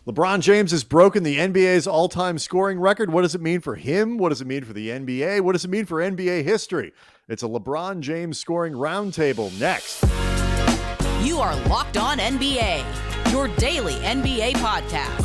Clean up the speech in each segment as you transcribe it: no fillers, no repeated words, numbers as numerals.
LeBron James has broken the NBA's all-time scoring record. What does it mean for him? What does it mean for the NBA? What does it mean for NBA history? It's a LeBron James scoring roundtable next. You are Locked On NBA, your daily NBA podcast.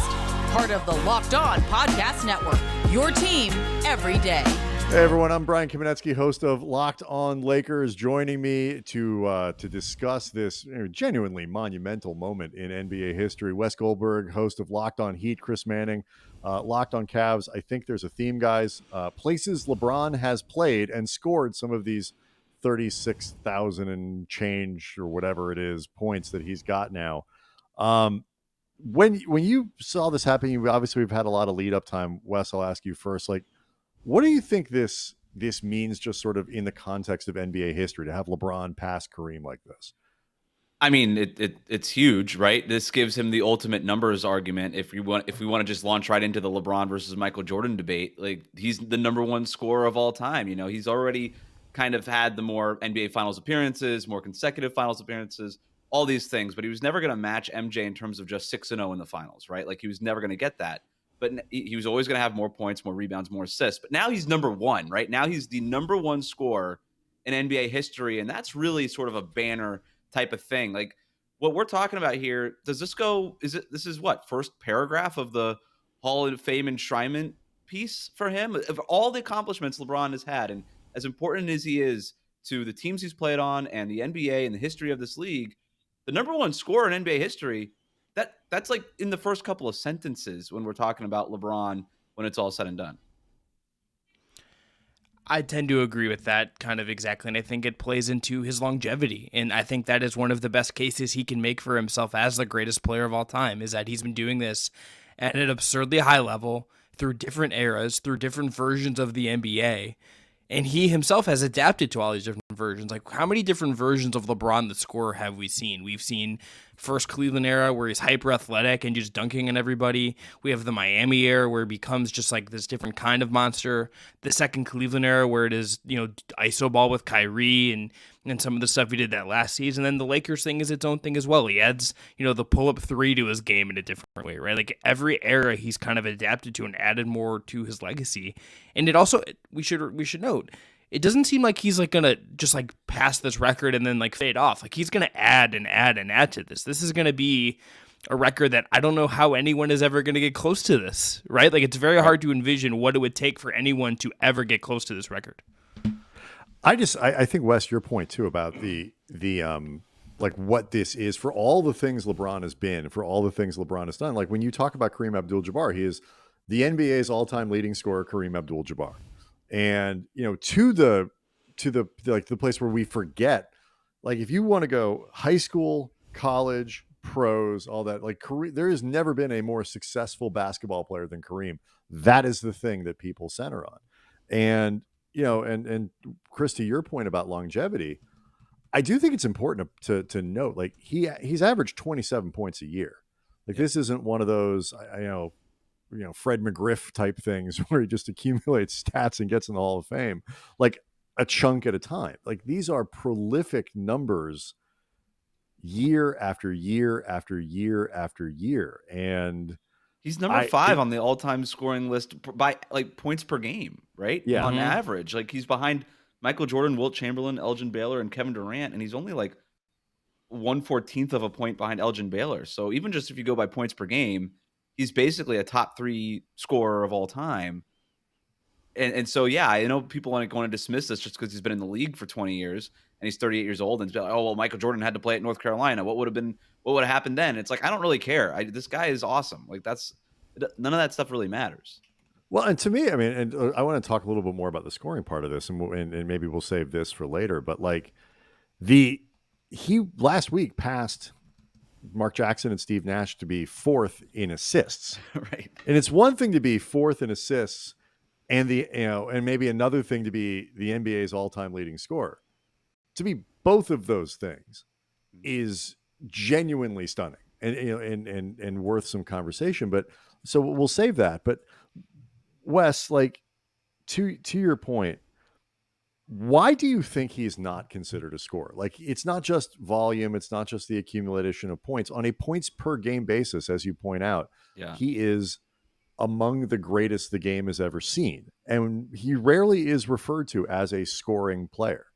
Part of the Locked On Podcast Network, your team every day. Hey everyone, I'm Brian Kamenetzy, host of Locked On Lakers. Joining me to discuss this genuinely monumental moment in NBA history, Wes Goldberg, host of Locked On Heat, Chris Manning, Locked On Cavs. I think there's a theme, guys. Places LeBron has played and scored some of these 36,000 and change or whatever it is points that he's got now. When you saw this happen, we've had a lot of lead up time. Wes, I'll ask you first. What do you think this means, just sort of in the context of NBA history, to have LeBron pass Kareem like this? I mean, it's huge, right? This gives him the ultimate numbers argument. If we want to just launch right into the LeBron versus Michael Jordan debate, like, he's the number one scorer of all time. You know, he's already kind of had the more NBA Finals appearances, more consecutive Finals appearances, all these things, but he was never going to match MJ in terms of just 6-0 in the finals, right? Like, he was never going to get that. But he was always going to have more points, more rebounds, more assists. But now he's number one, right? Now he's the number one scorer in NBA history. And that's really sort of a banner type of thing. Like, what we're talking about here, this is what, first paragraph of the Hall of Fame enshrinement piece for him? Of all the accomplishments LeBron has had, and as important as he is to the teams he's played on and the NBA and the history of this league, the number one scorer in NBA history, that's like in the first couple of sentences when we're talking about LeBron when it's all said and done. I tend to agree with that kind of exactly, and I think it plays into his longevity, and I think that is one of the best cases he can make for himself as the greatest player of all time, is that he's been doing this at an absurdly high level through different eras, through different versions of the NBA, and he himself has adapted to all these different versions. Like, how many different versions of LeBron the scorer have we seen? We've seen first Cleveland era where he's hyper athletic and just dunking on everybody. We have the Miami era where he becomes just like this different kind of monster. The second Cleveland era where it is, iso ball with Kyrie and some of the stuff he did that last season. And then the Lakers thing is its own thing as well. He adds, the pull-up three to his game in a different way, right? Like, every era he's kind of adapted to and added more to his legacy. And it also, we should note, it doesn't seem like he's like gonna just like pass this record and then like fade off. Like, he's gonna add and add and add to this. This is gonna be a record that I don't know how anyone is ever gonna get close to this, right? Like, it's very hard to envision what it would take for anyone to ever get close to this record. I think, Wes, your point too about the like what this is for all the things LeBron has been, for all the things LeBron has done. Like, when you talk about Kareem Abdul-Jabbar, he is the NBA's all-time leading scorer, Kareem Abdul-Jabbar. And, to the place where we forget, like, if you want to go high school, college, pros, all that, like, Kareem, there has never been a more successful basketball player than Kareem. That is the thing that people center on. And, and Chris, to your point about longevity, I do think it's important to note, like, he's averaged 27 points a year. Like, this isn't one of those, Fred McGriff type things where he just accumulates stats and gets in the Hall of Fame, like a chunk at a time. Like, these are prolific numbers year after year after year after year. And he's number 5 on the all-time scoring list by like points per game, right? Yeah. On average. Like, he's behind Michael Jordan, Wilt Chamberlain, Elgin Baylor, and Kevin Durant, and he's only like 1/14 of a point behind Elgin Baylor. So even just if you go by points per game, he's basically a top 3 scorer of all time. And so, yeah, I know people want to dismiss this just because he's been in the league for 20 years and he's 38 years old, and it's like, oh, well, Michael Jordan had to play at North Carolina. What would have happened then? It's like, I don't really care. This guy is awesome. Like, none of that stuff really matters. Well, and to me, I mean, and I want to talk a little bit more about the scoring part of this, and maybe we'll save this for later. But like, he last week passed Mark Jackson and Steve Nash to be 4th in assists. Right. And it's one thing to be 4th in assists, and and maybe another thing to be the NBA's all-time leading scorer. To be both of those things is genuinely stunning and worth some conversation. But so we'll save that. But Wes, like, to your point, Why do you think he's not considered a scorer? Like, it's not just volume, it's not just the accumulation of points. On a points per game basis, as you point out, Yeah. he is among the greatest the game has ever seen. And he rarely is referred to as a scoring player.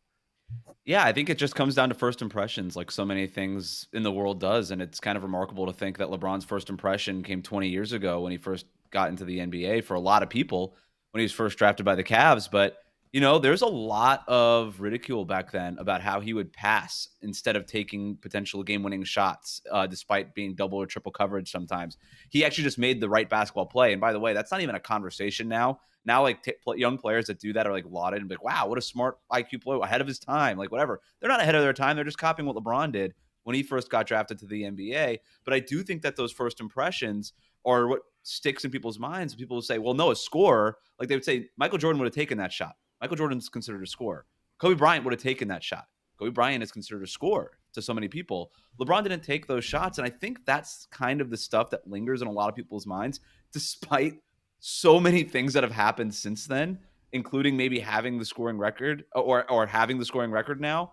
Yeah, I think it just comes down to first impressions, like so many things in the world does. And it's kind of remarkable to think that LeBron's first impression came 20 years ago when he first got into the NBA for a lot of people when he was first drafted by the Cavs. But, there's a lot of ridicule back then about how he would pass instead of taking potential game-winning shots, despite being double or triple coverage sometimes. He actually just made the right basketball play. And by the way, that's not even a conversation now. Now, like young players that do that are like lauded and be like, wow, what a smart IQ player, ahead of his time, like whatever. They're not ahead of their time. They're just copying what LeBron did when he first got drafted to the NBA. But I do think that those first impressions are what sticks in people's minds. People will say, well, no, a scorer, like they would say, Michael Jordan would have taken that shot. Michael Jordan's considered a scorer. Kobe Bryant would have taken that shot. Kobe Bryant is considered a scorer to so many people. LeBron didn't take those shots. And I think that's kind of the stuff that lingers in a lot of people's minds, despite so many things that have happened since then, including maybe having the scoring record or having the scoring record now.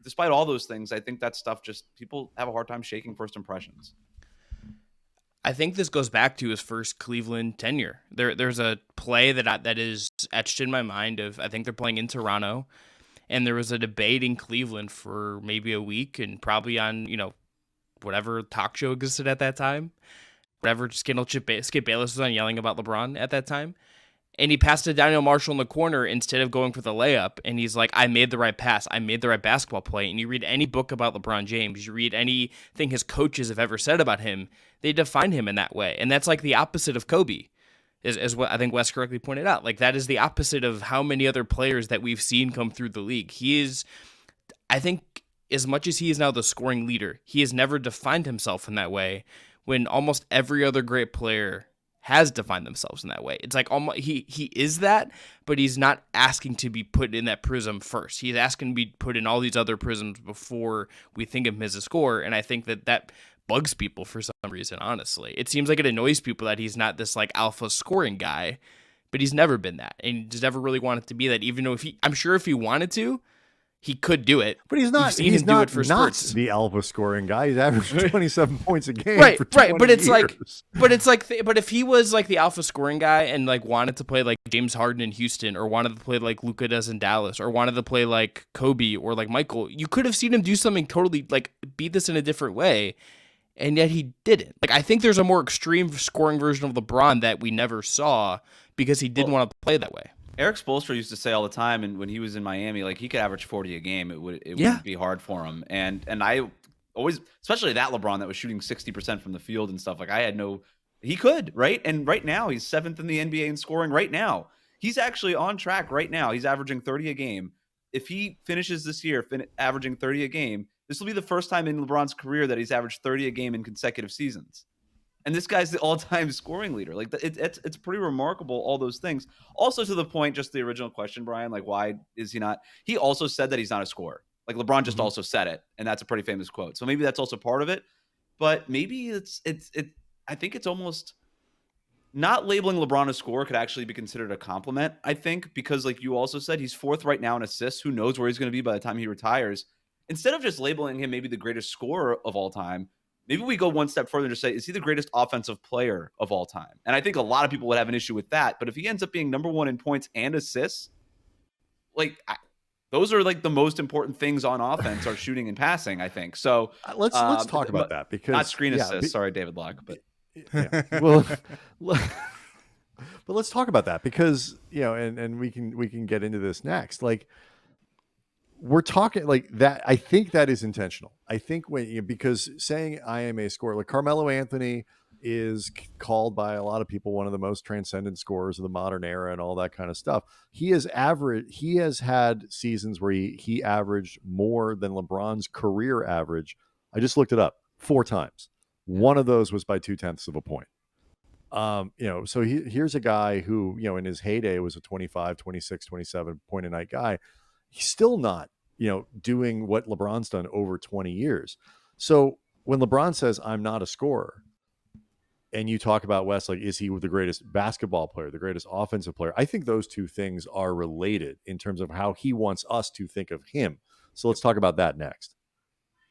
Despite all those things, I think that stuff just people have a hard time shaking first impressions. I think this goes back to his first Cleveland tenure. There's a play that is etched in my mind of, I think they're playing in Toronto, and there was a debate in Cleveland for maybe a week and probably on, whatever talk show existed at that time. Whatever Skip Bayless was on yelling about LeBron at that time. And he passed to Daniel Marshall in the corner instead of going for the layup. And he's like, I made the right pass. I made the right basketball play. And you read any book about LeBron James, you read anything his coaches have ever said about him, they define him in that way. And that's like the opposite of Kobe, is what I think Wes correctly pointed out. Like, that is the opposite of how many other players that we've seen come through the league. He is, I think, as much as he is now the scoring leader, he has never defined himself in that way, when almost every other great player has defined themselves in that way. It's like almost he is that, but he's not asking to be put in that prism first. He's asking to be put in all these other prisms before we think of him as a scorer. And I think that bugs people for some reason, honestly. It seems like it annoys people that he's not this like alpha scoring guy, but he's never been that. And he's never really wanted to be that, even though I'm sure if he wanted to, he could do it, but he's not. He's not the alpha scoring guy. He's averaging 27 points a game. Right, for 20 right. But it's years. but if he was like the alpha scoring guy and like wanted to play like James Harden in Houston, or wanted to play like Luka does in Dallas, or wanted to play like Kobe or like Michael, you could have seen him do something totally like beat this in a different way, and yet he didn't. Like, I think there's a more extreme scoring version of LeBron that we never saw because he didn't want to play that way. Eric Spoelstra used to say all the time, and when he was in Miami, like he could average 40 a game. It wouldn't be hard for him. And I always, especially that LeBron that was shooting 60% from the field and stuff, like he could, right? And right now he's 7th in the NBA in scoring right now. He's actually on track right now. He's averaging 30 a game. If he finishes this year averaging 30 a game, this will be the first time in LeBron's career that he's averaged 30 a game in consecutive seasons. And this guy's the all-time scoring leader. Like, it's pretty remarkable, all those things. Also, to the point, just the original question, Brian, like, why is he not? He also said that he's not a scorer. Like, LeBron just also said it, and that's a pretty famous quote. So maybe that's also part of it. But maybe I think it's almost not labeling LeBron a scorer could actually be considered a compliment, I think, because like you also said, he's 4th right now in assists. Who knows where he's going to be by the time he retires? Instead of just labeling him maybe the greatest scorer of all time, maybe we go one step further and just say, is he the greatest offensive player of all time? And I think a lot of people would have an issue with that. But if he ends up being number 1 in points and assists, like those are like the most important things on offense are shooting and passing, I think. So let's talk about that, because not screen assists. Sorry, David Locke, but well, but let's talk about that, because and we can get into this next. Like, we're talking like that. I think that is intentional. I think because saying I am a scorer, like Carmelo Anthony is called by a lot of people one of the most transcendent scorers of the modern era and all that kind of stuff. He has had seasons where he averaged more than LeBron's career average. I just looked it up 4 times. One of those was by 0.2 of a point. So here's a guy who, in his heyday was a 25, 26, 27 point a night guy. He's still not, doing what LeBron's done over 20 years. So when LeBron says, I'm not a scorer, and you talk about Wes, like, is he the greatest basketball player, the greatest offensive player? I think those two things are related in terms of how he wants us to think of him. So let's talk about that next.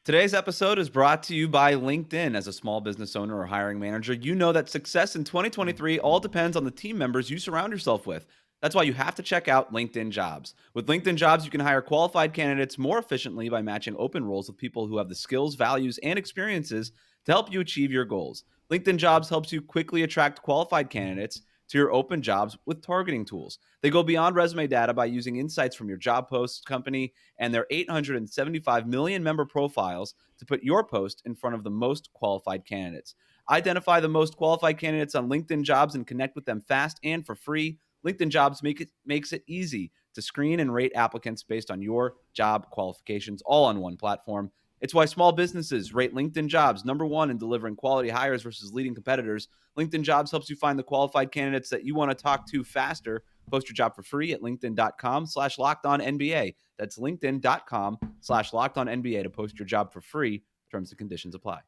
Today's episode is brought to you by LinkedIn. As a small business owner or hiring manager, you know that success in 2023 all depends on the team members you surround yourself with. That's why you have to check out LinkedIn Jobs. With LinkedIn Jobs, you can hire qualified candidates more efficiently by matching open roles with people who have the skills, values, and experiences to help you achieve your goals. LinkedIn Jobs helps you quickly attract qualified candidates to your open jobs with targeting tools. They go beyond resume data by using insights from your job post, company, and their 875 million member profiles to put your post in front of the most qualified candidates. Identify the most qualified candidates on LinkedIn Jobs and connect with them fast and for free. LinkedIn Jobs makes it easy to screen and rate applicants based on your job qualifications, all on one platform. It's why small businesses rate LinkedIn Jobs #1 in delivering quality hires versus leading competitors. LinkedIn Jobs helps you find the qualified candidates that you want to talk to faster. Post your job for free at linkedin.com/lockedonnba. That's linkedin.com/lockedonnba to post your job for free. Terms and conditions apply.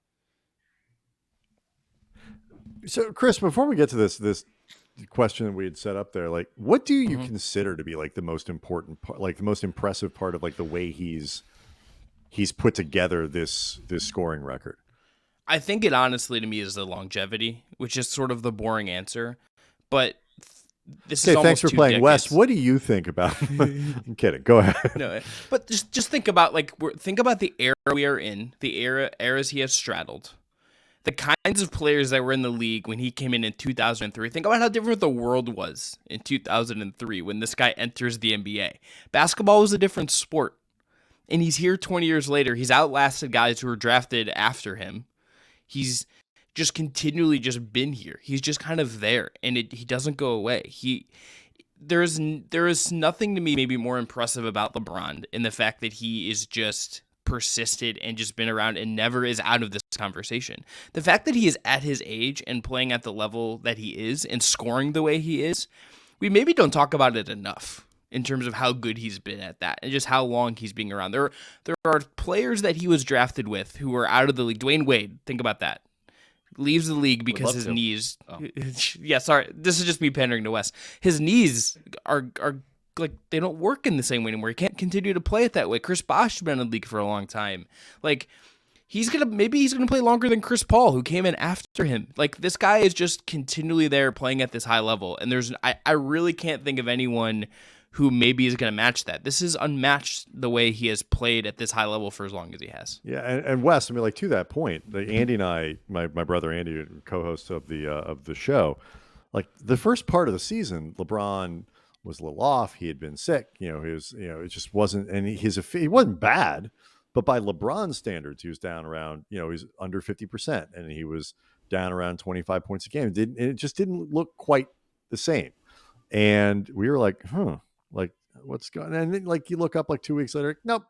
So, Chris, before we get to this question that we had set up there, like, what do you consider to be like the most important part, like the most impressive part of like the way he's put together this scoring record? I think it honestly to me is the longevity, which is sort of the boring answer. But this is almost thanks for 2 playing. decades. Wes, what do you think about? I'm kidding. Go ahead. No, but just think about the era we are in, the eras he has straddled, the kinds of players that were in the league when he came in 2003. Think about how different the world was in 2003 when this guy enters the NBA. Basketball was a different sport. And he's here 20 years later. He's outlasted guys who were drafted after him. He's just continually just been here. He's just kind of there, and he doesn't go away. There is nothing to me maybe more impressive about LeBron in the fact that he is just persisted and just been around and never is out of this conversation. The fact that he is at his age and playing at the level that he is and scoring the way he is, we maybe don't talk about it enough in terms of how good he's been at that and just how long he's being around. There are players that he was drafted with who are out of the league. Dwayne Wade, think about that. Leaves the league because his knees. Oh. Yeah, sorry. This is just me pandering to Wes. His knees are like they don't work in the same way anymore. He can't continue to play it that way. Chris Bosh has been in the league for a long time. Like he's gonna play longer than Chris Paul, who came in after him. Like this guy is just continually there playing at this high level, and I really can't think of anyone who maybe is going to match that. This is unmatched the way he has played at this high level for as long as he has. Yeah, and Wes, I mean, like to that point, Andy and I, my brother Andy, co-host of the show, like the first part of the season, LeBron was a little off. He had been sick. It just wasn't, and he wasn't bad, but by LeBron standards, he was down around, he was under 50%, and he was down around 25 points a game. It just didn't look quite the same, and we were like, like what's going on? And then like you look up like 2 weeks later, nope,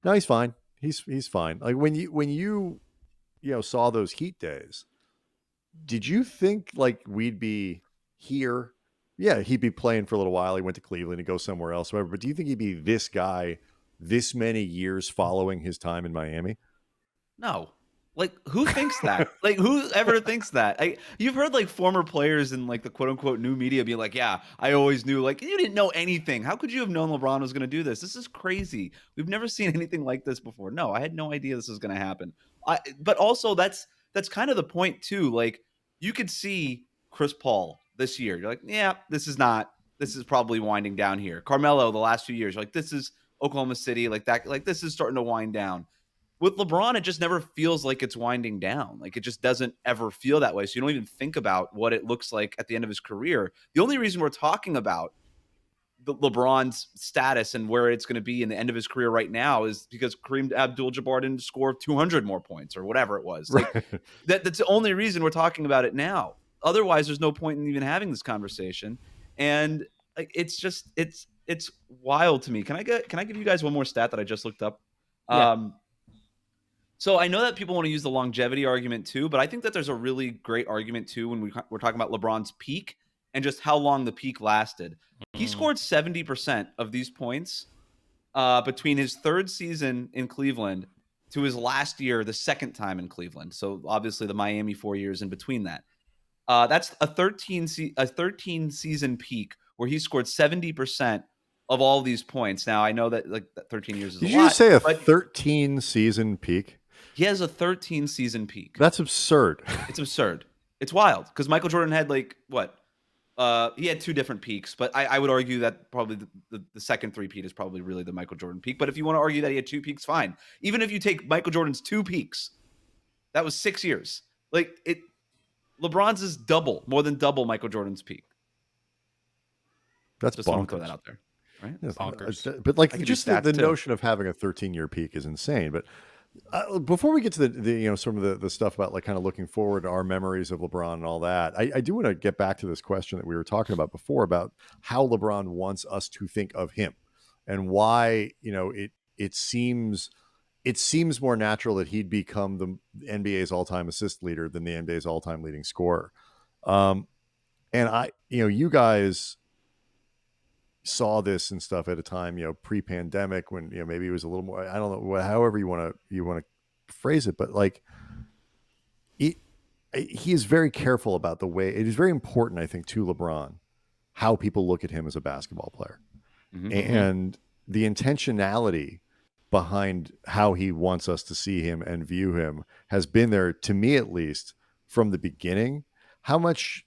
no, he's fine. He's fine. Like when you saw those Heat days, did you think like we'd be here? Yeah, he'd be playing for a little while. He went to Cleveland, he'd go somewhere else, whatever. But do you think he'd be this guy this many years following his time in Miami? No. Like, who thinks that? Like, who ever thinks that? You've heard, like, former players in, like, the quote-unquote new media be like, yeah, I always knew. Like, you didn't know anything. How could you have known LeBron was going to do this? This is crazy. We've never seen anything like this before. No, I had no idea this was going to happen. But also, that's kind of the point, too. Like, you could see Chris Paul this year. You're like, yeah, this is probably winding down here. Carmelo, the last few years, you're like, this is Oklahoma City. Like, that. Like, this is starting to wind down. With LeBron, it just never feels like it's winding down. Like it just doesn't ever feel that way. So you don't even think about what it looks like at the end of his career. The only reason we're talking about the LeBron's status and where it's going to be in the end of his career right now is because Kareem Abdul-Jabbar didn't score 200 more points or whatever it was. Like that's the only reason we're talking about it now. Otherwise, there's no point in even having this conversation. And like it's just it's wild to me. Can I give you guys one more stat that I just looked up? Yeah. So I know that people want to use the longevity argument too, but I think that there's a really great argument too when we're talking about LeBron's peak and just how long the peak lasted. He scored 70% of these points between his third season in Cleveland to his last year, the second time in Cleveland. So obviously the Miami 4 years in between that. That's a 13 season peak where he scored 70% of all these points. Now I know that like 13 years is Did a you lot, just say a but 13 season peak? he has a 13 season peak. That's absurd. It's absurd. It's wild because Michael Jordan had like what? He had two different peaks, but I would argue that probably the second three-peat is probably really the Michael Jordan peak. But if you want to argue that he had two peaks, fine. Even if you take Michael Jordan's two peaks, that was 6 years. Like LeBron's is more than double Michael Jordan's peak. That's Just bonkers. want to throw that out there, right? Yes, Bonkers. but like I could just do the stats, too. notion of having a 13-year peak is insane. But before we get to the some of the stuff about like kind of looking forward to our memories of LeBron and all that, I do want to get back to this question that we were talking about before about how LeBron wants us to think of him and why it seems more natural that he'd become the NBA's all-time assist leader than the NBA's all-time leading scorer. And you guys saw this and stuff at a time, pre-pandemic when, maybe it was a little more, I don't know, however you want to phrase it, but like he is very careful about the way, it is very important, I think, to LeBron, how people look at him as a basketball player and the intentionality behind how he wants us to see him and view him has been there, to me at least, from the beginning. How much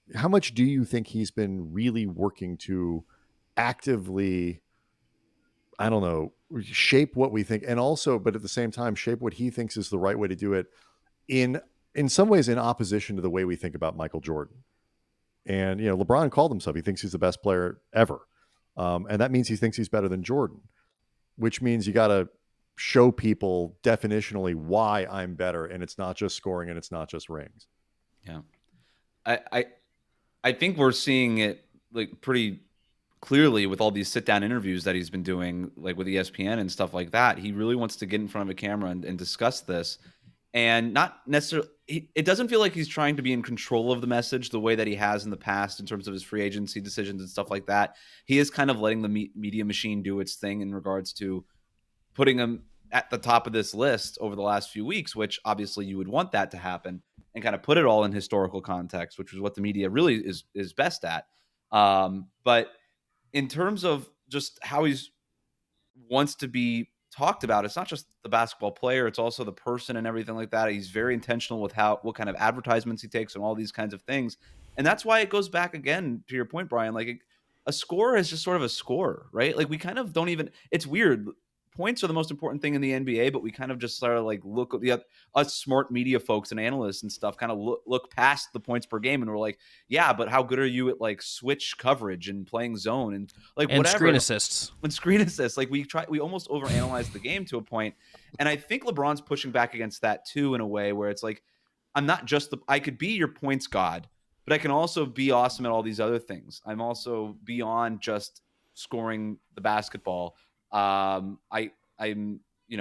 do you think he's been really working to actively, I don't know, shape what we think, and also, but at the same time, shape what he thinks is the right way to do it in some ways in opposition to the way we think about Michael Jordan. And, LeBron called himself, he thinks he's the best player ever. And that means he thinks he's better than Jordan, which means you got to show people definitionally why I'm better. And it's not just scoring and it's not just rings. Yeah. I think we're seeing it like pretty clearly with all these sit-down interviews that he's been doing, like with ESPN and stuff like that. He really wants to get in front of a camera and discuss this, and not necessarily. It doesn't feel like he's trying to be in control of the message the way that he has in the past in terms of his free agency decisions and stuff like that. He is kind of letting the media machine do its thing in regards to putting him at the top of this list over the last few weeks, which obviously you would want that to happen and kind of put it all in historical context, which is what the media really is best at. But in terms of just how he's wants to be talked about, it's not just the basketball player, it's also the person and everything like that. He's very intentional with what kind of advertisements he takes and all these kinds of things. And that's why it goes back again to your point, Brian, like a scorer is just sort of a scorer, right? Like we kind of don't even, it's weird. Points are the most important thing in the NBA, but we kind of just sort of like look at us smart media folks and analysts and stuff kind of look past the points per game, and we're like, yeah, but how good are you at like switch coverage and playing zone and like and whatever screen assists and screen assists? Like we almost overanalyze the game to a point, and I think LeBron's pushing back against that too in a way where it's like, I'm not just I could be your points god, but I can also be awesome at all these other things. I'm also beyond just scoring the basketball. I'm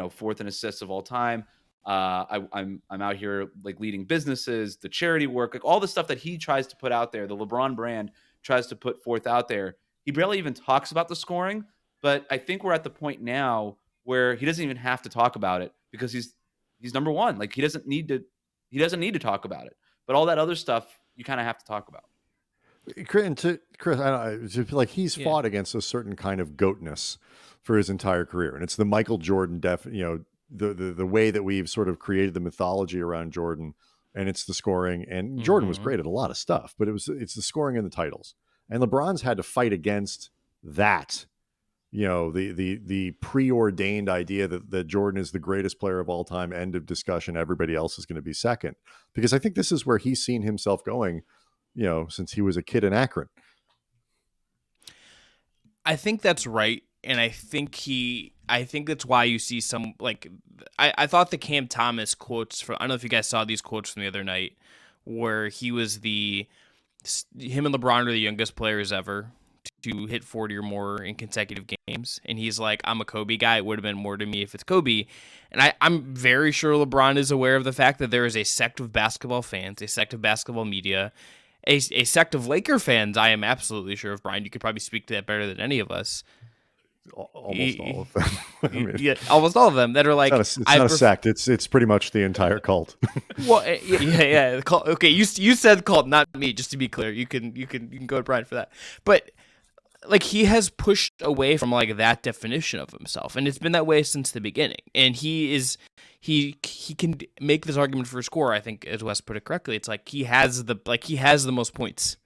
fourth in assists of all time. I'm out here like leading businesses, the charity work, like all the stuff that he tries to put out there. The LeBron brand tries to put forth out there. He barely even talks about the scoring, but I think we're at the point now where he doesn't even have to talk about it because he's number one. Like he doesn't need to talk about it, but all that other stuff you kind of have to talk about. Chris, I don't know, like he's fought against a certain kind of goatness for his entire career, and it's the Michael Jordan the way that we've sort of created the mythology around Jordan, and it's the scoring. And Jordan was great at a lot of stuff, but it's the scoring and the titles. And LeBron's had to fight against that, the preordained idea that Jordan is the greatest player of all time. End of discussion. Everybody else is going to be second, because I think this is where he's seen himself going, since he was a kid in Akron. I think that's right. And I think that's why you see some, like, I thought the Cam Thomas quotes I don't know if you guys saw these quotes from the other night, where he was him and LeBron are the youngest players ever to hit 40 or more in consecutive games. And he's like, I'm a Kobe guy. It would have been more to me if it's Kobe. And I'm very sure LeBron is aware of the fact that there is a sect of basketball fans, a sect of basketball media, a sect of Laker fans. I am absolutely sure of, Brian. You could probably speak to that better than any of us. almost all of them. I mean, Yeah, almost all of them that are like, it's not a sect. It's pretty much the entire cult. Well, yeah. The cult, okay, you said cult, not me. Just to be clear, you can go to Brian for that. But like, he has pushed away from like that definition of himself, and it's been that way since the beginning. And he can make this argument for a score. I think, as Wes put it correctly, it's like he has the most points.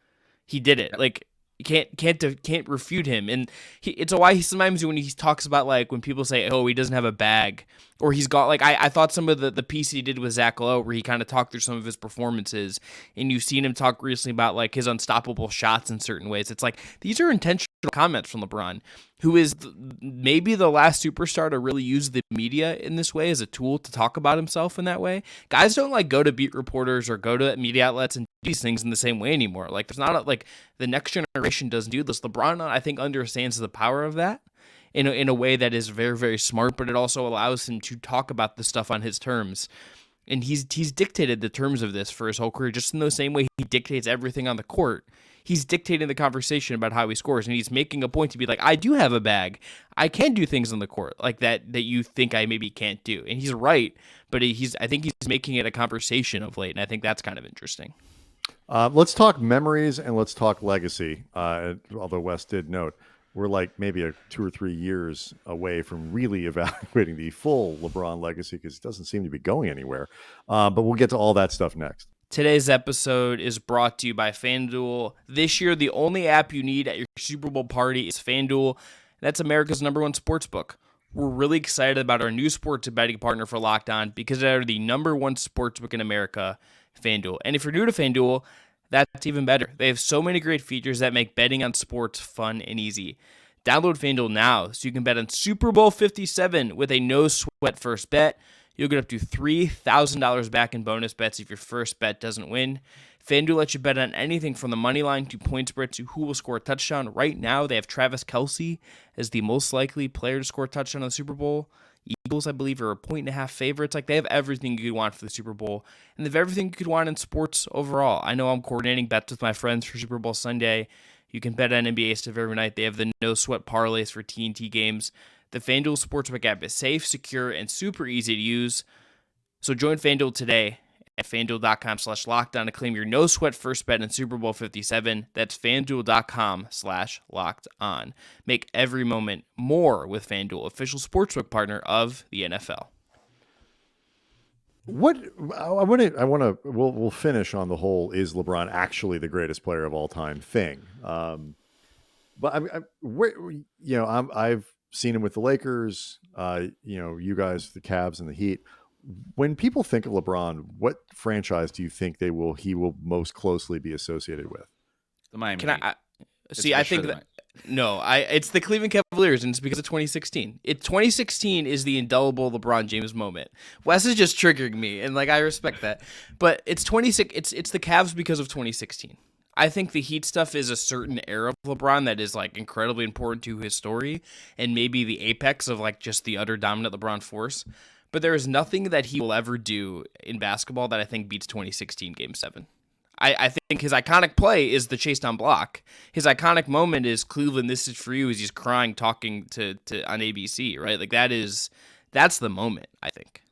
He did it. Like, you can't refute him, and it's why he sometimes, when he talks about like when people say, oh, he doesn't have a bag, or he's got like, I thought some of the piece he did with Zach Lowe, where he kind of talked through some of his performances, and you've seen him talk recently about like his unstoppable shots in certain ways. It's like, these are intentional comments from LeBron, who is maybe the last superstar to really use the media in this way as a tool to talk about himself in that way. Guys don't like go to beat reporters or go to media outlets and do these things in the same way anymore. Like, there's not like the next generation doesn't do this. LeBron, I think, understands the power of that in a way that is very, very smart, but it also allows him to talk about the stuff on his terms. And he's dictated the terms of this for his whole career, just in the same way he dictates everything on the court. He's dictating the conversation about how he scores, and he's making a point to be like, I do have a bag. I can do things on the court like that you think I maybe can't do. And he's right, but I think he's making it a conversation of late, and I think that's kind of interesting. Let's talk memories and let's talk legacy. Although Wes did note, we're like maybe 2 or 3 years away from really evaluating the full LeBron legacy, because it doesn't seem to be going anywhere. But we'll get to all that stuff next. Today's episode is brought to you by FanDuel. This year, the only app you need at your Super Bowl party is FanDuel. That's America's #1 sportsbook. We're really excited about our new sports betting partner for Locked On, because they're the #1 sportsbook in America, FanDuel. And if you're new to FanDuel, that's even better. They have so many great features that make betting on sports fun and easy. Download FanDuel now so you can bet on Super Bowl 57 with a no-sweat first bet. You'll get up to $3,000 back in bonus bets if your first bet doesn't win. FanDuel lets you bet on anything from the money line to point spread to who will score a touchdown. Right now, they have Travis Kelce as the most likely player to score a touchdown in the Super Bowl. Eagles, I believe, are 1.5 favorites. Like, they have everything you could want for the Super Bowl, and they have everything you could want in sports overall. I know I'm coordinating bets with my friends for Super Bowl Sunday. You can bet on NBA stuff every night. They have the no-sweat parlays for TNT games. The FanDuel Sportsbook app is safe, secure, and super easy to use. So join FanDuel today at FanDuel.com/lockedon to claim your no-sweat first bet in Super Bowl 57. That's FanDuel.com/lockedon. Make every moment more with FanDuel, official sportsbook partner of the NFL. We'll finish on the whole, is LeBron actually the greatest player of all time thing. But I've seen him with the Lakers, you guys, the Cavs and the Heat. When people think of LeBron, what franchise do you think he will most closely be associated with? The Miami Heat. I think that it's the Cleveland Cavaliers, and it's because of 2016. 2016 is the indelible LeBron James moment. Wes is just triggering me, and like, I respect that, but it's the Cavs because of 2016. I think the Heat stuff is a certain era of LeBron that is like incredibly important to his story, and maybe the apex of like just the utter dominant LeBron force. But there is nothing that he will ever do in basketball that I think beats 2016 Game 7. I think his iconic play is the chase down block. His iconic moment is Cleveland, this is for you, as he's crying, talking to on ABC, right? Like, that's the moment, I think.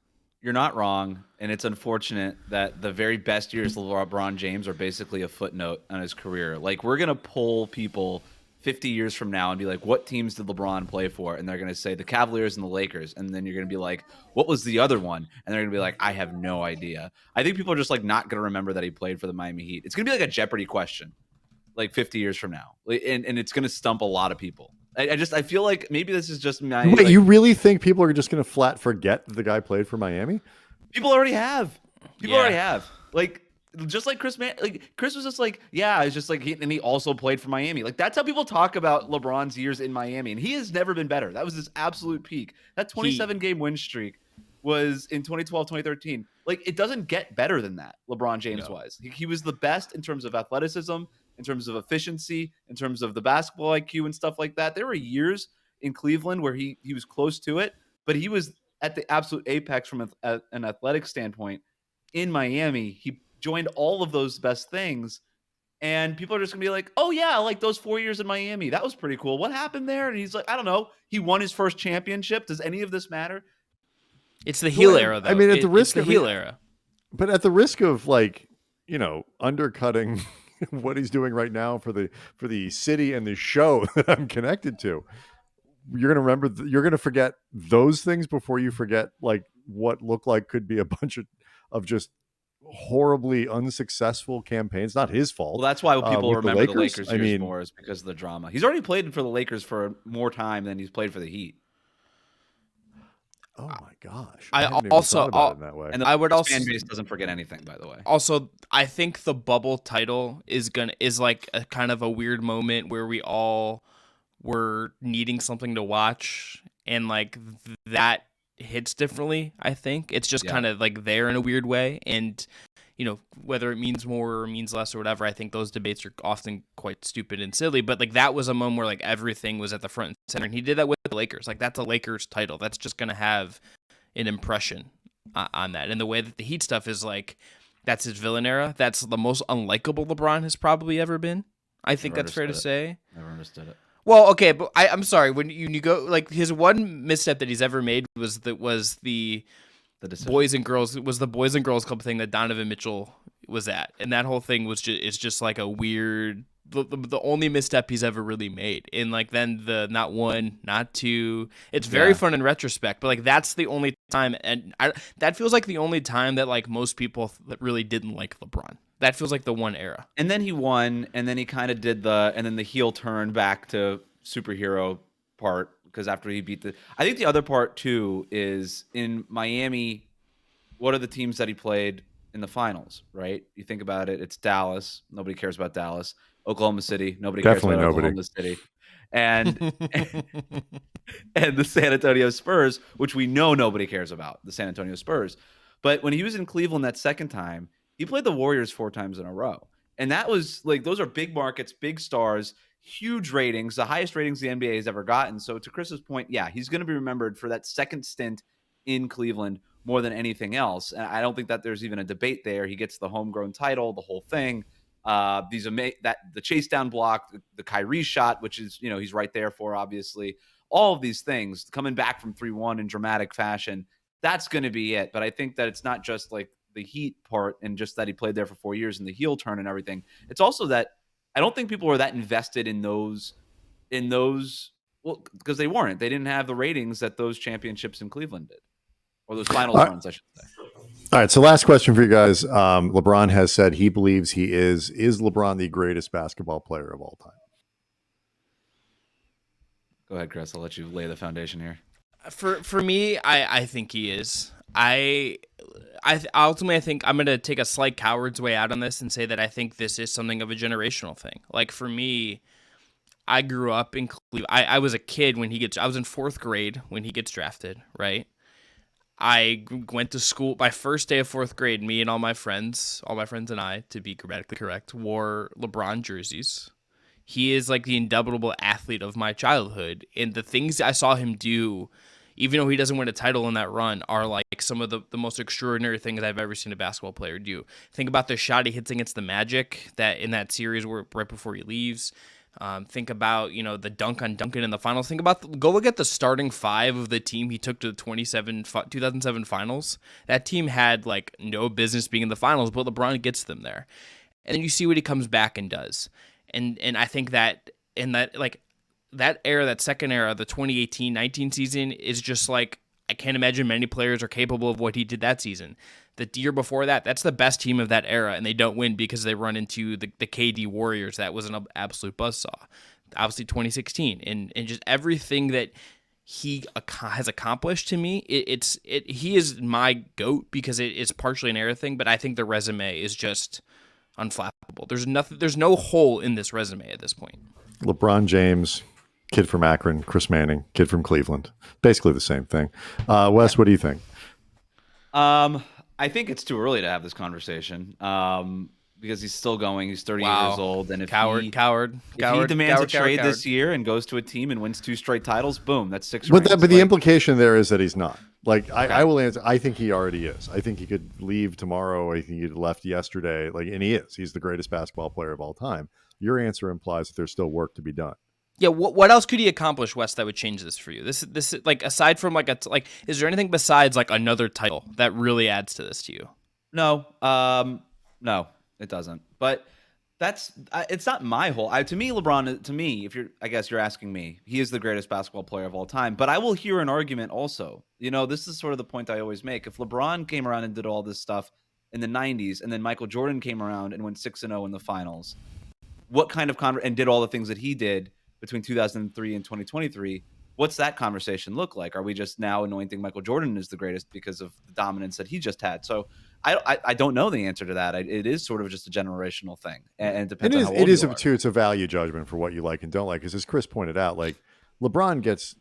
You're not wrong, and it's unfortunate that the very best years of LeBron James are basically a footnote on his career. Like, we're going to poll people 50 years from now and be like, what teams did LeBron play for? And they're going to say the Cavaliers and the Lakers. And then you're going to be like, what was the other one? And they're going to be like, I have no idea. I think people are just like not going to remember that he played for the Miami Heat. It's going to be like a Jeopardy question, like 50 years from now. And it's going to stump a lot of people. I feel like maybe this is just my. Wait, you really think people are just going to flat forget that the guy played for Miami? People already have. Already have. Like, just like Chris was just like, yeah, it's just like, and he also played for Miami. Like, that's how people talk about LeBron's years in Miami, and he has never been better. That was his absolute peak. That 27-game win streak was in 2012, 2013. Like, it doesn't get better than that, LeBron James wise. He was the best in terms of athleticism, in terms of efficiency, in terms of the basketball IQ and stuff like that. There were years in Cleveland where he was close to it, but he was at the absolute apex from an athletic standpoint. In Miami, he joined all of those best things, And people are just going to be like, oh, yeah, like those 4 years in Miami. That was pretty cool. What happened there? And he's like, I don't know. He won his first championship. Does any of this matter? It's the heel era, though. I mean, at the risk of the heel era. But at the risk of undercutting what he's doing right now for the city and the show that I'm connected to, you're going to forget those things before you forget like what looked like could be a bunch of just horribly unsuccessful campaigns. Not his fault. Well, that's why people remember the Lakers years more, is because of the drama. He's already played for the Lakers for more time than he's played for the Heat. Oh my gosh! I hadn't even also thought about it that way. And I would also fan base doesn't forget anything, by the way. Also, I think the bubble title is like a kind of a weird moment where we all were needing something to watch, and like that hits differently. I think it's just kind of like there in a weird way, and whether it means more or means less or whatever, I think those debates are often quite stupid and silly. But like that was a moment where like everything was at the front and center, and he did that with the Lakers. Like that's a Lakers title. That's just gonna have an impression on that. And the way that the Heat stuff is like, that's his villain era. That's the most unlikable LeBron has probably ever been. I think that's fair to say. Never understood it. Well, okay, but I'm sorry. When you go like his one misstep that he's ever made was the Boys and Girls Club thing that Donovan Mitchell was at, and that whole thing was just like a weird. The only misstep he's ever really made, and like then the not one, not two. It's very fun in retrospect, but like that's the only time, and that feels like the only time that like most people that really didn't like LeBron. That feels like the one era. And then he won, and then he kind of did and then the heel turn back to superhero part, because after he beat I think the other part too is in Miami, what are the teams that he played in the finals, right? You think about it, it's Dallas. Nobody cares about Dallas. Oklahoma City. Nobody cares about Oklahoma City. And and the San Antonio Spurs, which we know nobody cares about, the San Antonio Spurs. But when he was in Cleveland that second time, he played the Warriors 4 times in a row. And that was like, those are big markets, big stars, huge ratings, the highest ratings the NBA has ever gotten. So to Chris's point, yeah, he's going to be remembered for that second stint in Cleveland more than anything else. And I don't think that there's even a debate there. He gets the homegrown title, the whole thing. The chase down block, the Kyrie shot, which is, he's right there for, obviously. All of these things, coming back from 3-1 in dramatic fashion, that's going to be it. But I think that it's not just like the Heat part and just that he played there for 4 years and the heel turn and everything. It's also that I don't think people were that invested in those, well, because they weren't. They didn't have the ratings that those championships in Cleveland did, or those finals runs, I should say. All right, so last question for you guys. LeBron has said he believes he is LeBron the greatest basketball player of all time? Go ahead, Chris. I'll let you lay the foundation here. For me, I think he is. I ultimately, I think I'm going to take a slight coward's way out on this and say that I think this is something of a generational thing. Like for me, I grew up in Cleveland. I was a kid when I was in 4th grade when he gets drafted, right? I went to school, my first day of 4th grade, me and all my friends and I, to be grammatically correct, wore LeBron jerseys. He is like the indubitable athlete of my childhood. And the things I saw him do, even though he doesn't win a title in that run, are like some of the most extraordinary things I've ever seen a basketball player do. Think about the shot he hits against the Magic in that series right before he leaves. Think about, the dunk on Duncan in the finals. Go look at the starting 5 of the team he took to the 2007 finals. That team had like no business being in the finals, but LeBron gets them there. And then you see what he comes back and does. And I think that in that, like, that era, that second era, the 2018-19 season is just like, I can't imagine many players are capable of what he did that season. The year before that, that's the best team of that era, and they don't win because they run into the KD Warriors. That was an absolute buzzsaw. Obviously, 2016, and just everything that he has accomplished, to me, he is my GOAT because it is partially an era thing, but I think the resume is just unflappable. There's no hole in this resume at this point. LeBron James, kid from Akron, Chris Manning, kid from Cleveland. Basically the same thing. Wes, what do you think? I think it's too early to have this conversation because he's still going. He's 30 years old. And if he demands a trade this year and goes to a team and wins 2 straight titles, boom, that's 6 rings. But the implication there is that he's not. Like I will answer. I think he already is. I think he could leave tomorrow. I think he left yesterday. Like, and he is. He's the greatest basketball player of all time. Your answer implies that there's still work to be done. Yeah, what else could he accomplish, Wes, that would change this for you? This like aside from is there anything besides like another title that really adds to this to you? No, no, it doesn't. But it's not my whole. To me, LeBron. To me, I guess you're asking me, he is the greatest basketball player of all time. But I will hear an argument also. This is sort of the point I always make. If LeBron came around and did all this stuff in the '90s, and then Michael Jordan came around and went 6-0 in the finals, what kind of and did all the things that he did between 2003 and 2023? What's that conversation look like? Are we just now anointing Michael Jordan as the greatest because of the dominance that he just had? So I don't know the answer to that. It is sort of just a generational thing, and it depends on how old you are. It's a value judgment for what you like and don't like. Because as Chris pointed out, like LeBron gets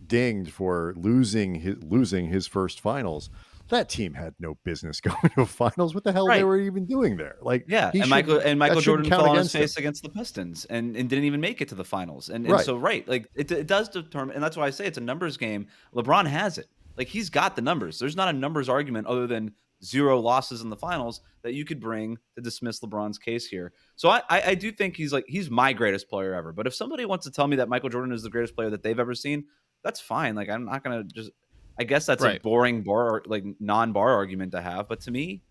dinged for losing his first finals. That team had no business going to finals. What the hell they were even doing there? Like, and Michael Jordan fell on his face against the Pistons and didn't even make it to the finals. And so like it does determine, and that's why I say it's a numbers game. LeBron has it. Like, he's got the numbers. There's not a numbers argument other than 0 losses in the finals that you could bring to dismiss LeBron's case here. So I do think he's my greatest player ever. But if somebody wants to tell me that Michael Jordan is the greatest player that they've ever seen, that's fine. Like, I'm not gonna just. I guess that's a boring non-bar argument to have, but to me,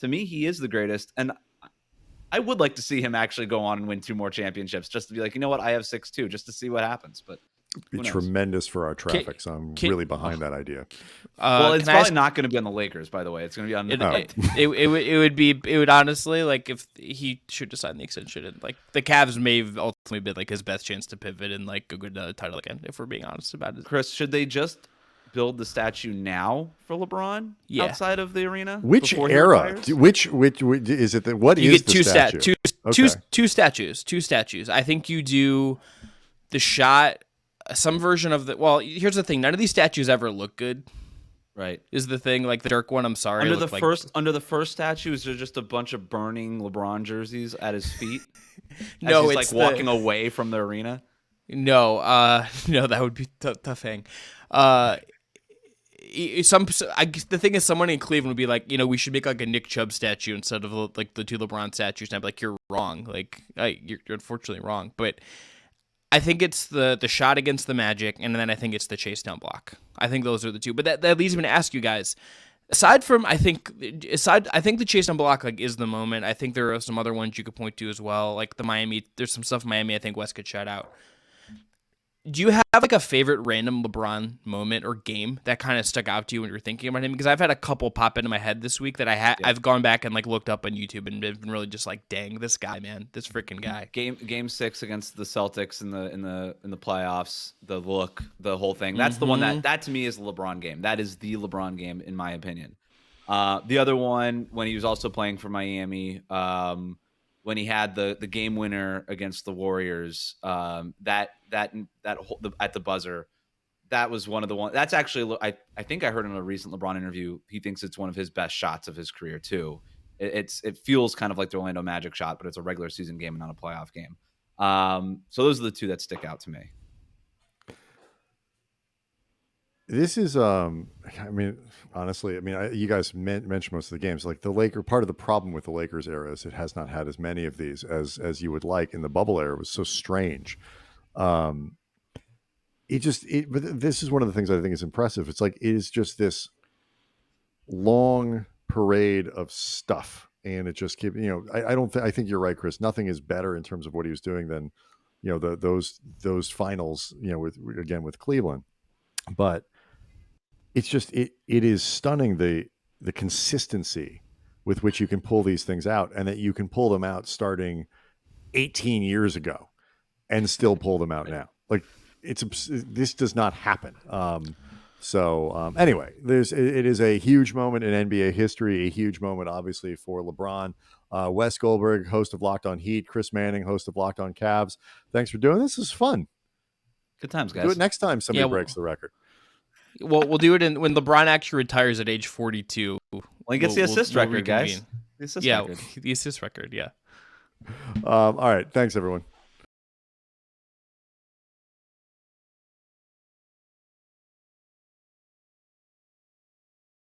he is the greatest, and I would like to see him actually go on and win 2 more championships, just to be like, you know what, I have 6 too, just to see what happens. But it'd be tremendous for our traffic, so I'm really behind that idea. Well, it's probably not going to be on the Lakers, by the way. It's going to be on. It would honestly, like, if he should decide the extension, and like the Cavs may have ultimately been like his best chance to pivot and like go get another title again, if we're being honest about it. Chris, should they just build the statue now for LeBron outside of the arena? Which era? Which is it? What you is get two the statue? Two statues. I think you do the shot, some version of the. Well, here's the thing: none of these statues ever look good. Right, is the thing. Like the Dirk one, I'm sorry. Under the first statue, is there just a bunch of burning LeBron jerseys at his feet? No, he's like walking away from the arena. No, no, that would be tough thing. The thing is, someone in Cleveland would be like, we should make like a Nick Chubb statue instead of like the 2 LeBron statues. And I'd be like, you're wrong. Like, you're unfortunately wrong. But I think it's the shot against the Magic, and then I think it's the chase down block. I think those are the 2. But that leads me to ask you guys. I think the chase down block like is the moment. I think there are some other ones you could point to as well, like the Miami. There's some stuff in Miami I think Wes could shout out. Do you have like a favorite random LeBron moment or game that kind of stuck out to you when you're thinking about him? Because I've had a couple pop into my head this week that I've gone back and like looked up on YouTube and been really just like, dang, this guy, man, this freaking guy. Game 6 against the Celtics in the playoffs, the whole thing. That's the one that to me is the LeBron game. That is the LeBron game in my opinion. The other one when he was also playing for Miami. When he had the game winner against the Warriors, that whole, at the buzzer, that was one of the ones. That's actually, I think I heard in a recent LeBron interview, he thinks it's one of his best shots of his career too. It feels kind of like the Orlando Magic shot, but it's a regular season game and not a playoff game. So those are the 2 that stick out to me. This is, honestly, you guys mentioned most of the games. Like part of the problem with the Lakers era is it has not had as many of these as you would like. In the bubble era, it was so strange. But this is one of the things I think is impressive. It's like it is just this long parade of stuff, and it just keeps. I think you're right, Chris. Nothing is better in terms of what he was doing than, those finals. With Cleveland, but. It's just it is stunning the consistency with which you can pull these things out, and that you can pull them out starting 18 years ago and still pull them out now. Like this does not happen. Anyway, it is a huge moment in NBA history, a huge moment obviously for LeBron. Wes Goldberg, host of Locked On Heat, Chris Manning, host of Locked On Cavs. Thanks for doing this. This is fun. Good times, guys. Do it next time somebody breaks the record. Well, we'll do it when LeBron actually retires at age 42. Well, he gets the assist record, guys. The assist record, yeah. All right. Thanks, everyone.